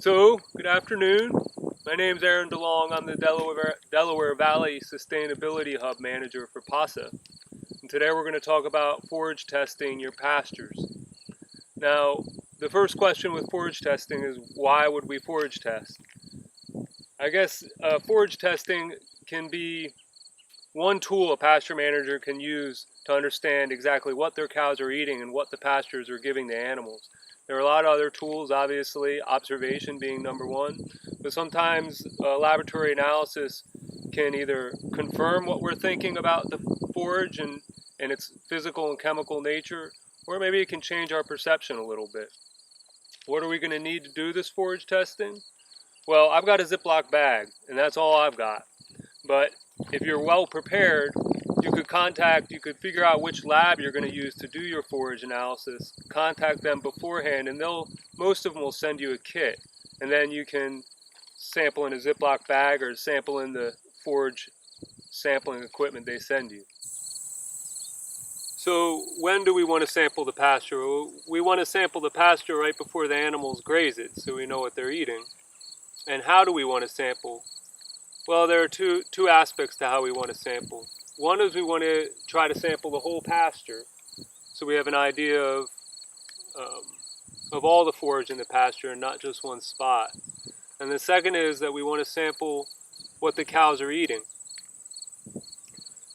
So, good afternoon. My name is Aaron DeLong. I'm the Delaware Valley Sustainability Hub Manager for PASA. And today we're going to talk about forage testing your pastures. Now, the first question with forage testing is why would we forage test? I guess forage testing can be one tool a pasture manager can use to understand exactly what their cows are eating and what the pastures are giving the animals. There are a lot of other tools, obviously, observation being number one, but sometimes laboratory analysis can either confirm what we're thinking about the forage and its physical and chemical nature, or maybe it can change our perception a little bit. What are we going to need to do this forage testing? Well, I've got a Ziploc bag, and that's all I've got. But if you're well prepared, you could figure out which lab you're going to use to do your forage analysis, contact them beforehand, and most of them will send you a kit. And then you can sample in a Ziploc bag or sample in the forage sampling equipment they send you. So when do we want to sample the pasture? We want to sample the pasture right before the animals graze it, so we know what they're eating. And how do we want to sample? Well, there are two aspects to how we want to sample. One is we want to try to sample the whole pasture, so we have an idea of all the forage in the pasture and not just one spot. And the second is that we want to sample what the cows are eating.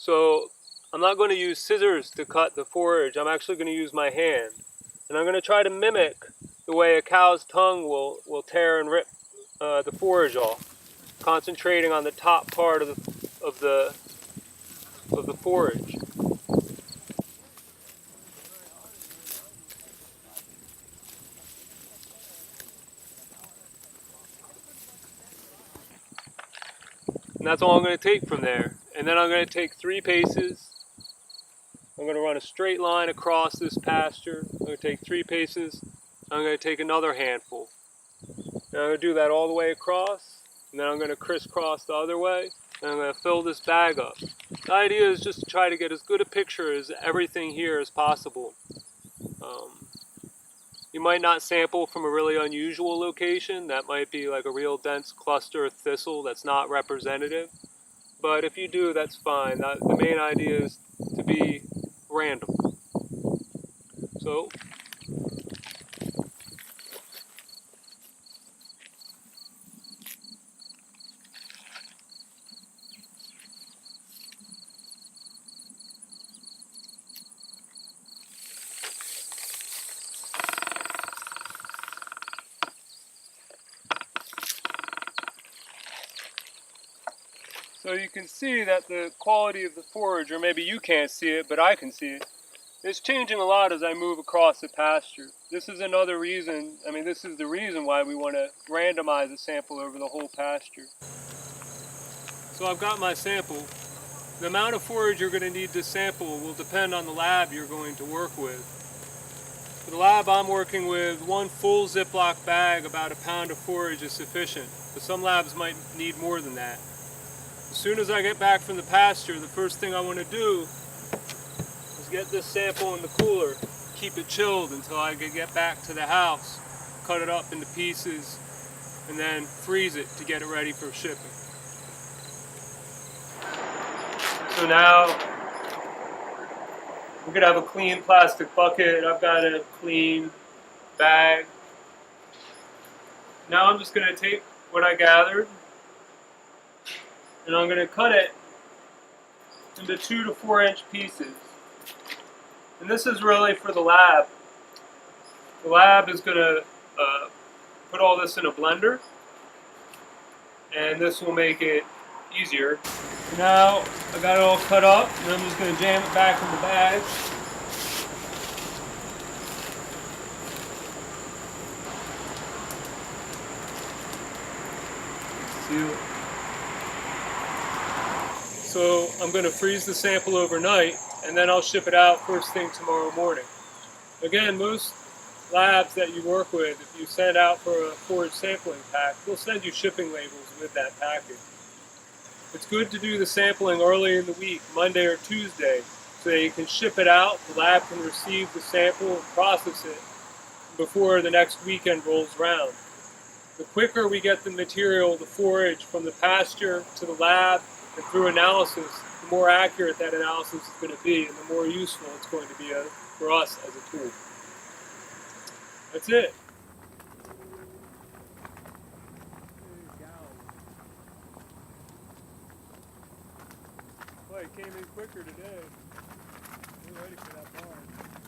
So I'm not going to use scissors to cut the forage. I'm actually going to use my hand, and I'm going to try to mimic the way a cow's tongue will tear and rip the forage off, concentrating on the top part of the forage. And that's all I'm going to take from there. And then I'm going to take 3 paces. I'm going to run a straight line across this pasture. I'm going to take 3 paces. I'm going to take another handful. And I'm going to do that all the way across. And then I'm going to crisscross the other way. And I'm going to fill this bag up. The idea is just to try to get as good a picture as everything here as possible. You might not sample from a really unusual location. That might be like a real dense cluster of thistle that's not representative. But if you do, that's fine. The main idea is to be random. So you can see that the quality of the forage, or maybe you can't see it, but I can see it, is changing a lot as I move across the pasture. This is another reason, this is the reason why we want to randomize a sample over the whole pasture. So I've got my sample. The amount of forage you're going to need to sample will depend on the lab you're going to work with. For the lab I'm working with, 1 full Ziploc bag, about 1 pound of forage is sufficient, but some labs might need more than that. As soon as I get back from the pasture, the first thing I want to do is get this sample in the cooler, keep it chilled until I can get back to the house, cut it up into pieces, and then freeze it to get it ready for shipping. So now we're going to have a clean plastic bucket. I've got a clean bag. Now I'm just going to take what I gathered, and I'm going to cut it into 2 to 4 inch pieces. And this is really for the lab. The lab is going to put all this in a blender, and this will make it easier. Now I got it all cut up, and I'm just going to jam it back in the bag. Seal it. So I'm going to freeze the sample overnight, and then I'll ship it out first thing tomorrow morning. Again, most labs that you work with, if you send out for a forage sampling pack, they'll send you shipping labels with that package. It's good to do the sampling early in the week, Monday or Tuesday, so that you can ship it out, the lab can receive the sample and process it before the next weekend rolls around. The quicker we get the material, the forage, from the pasture to the lab and through analysis, the more accurate that analysis is going to be and the more useful it's going to be for us as a tool. That's it. Boy, it came in quicker today. We're ready for that bar.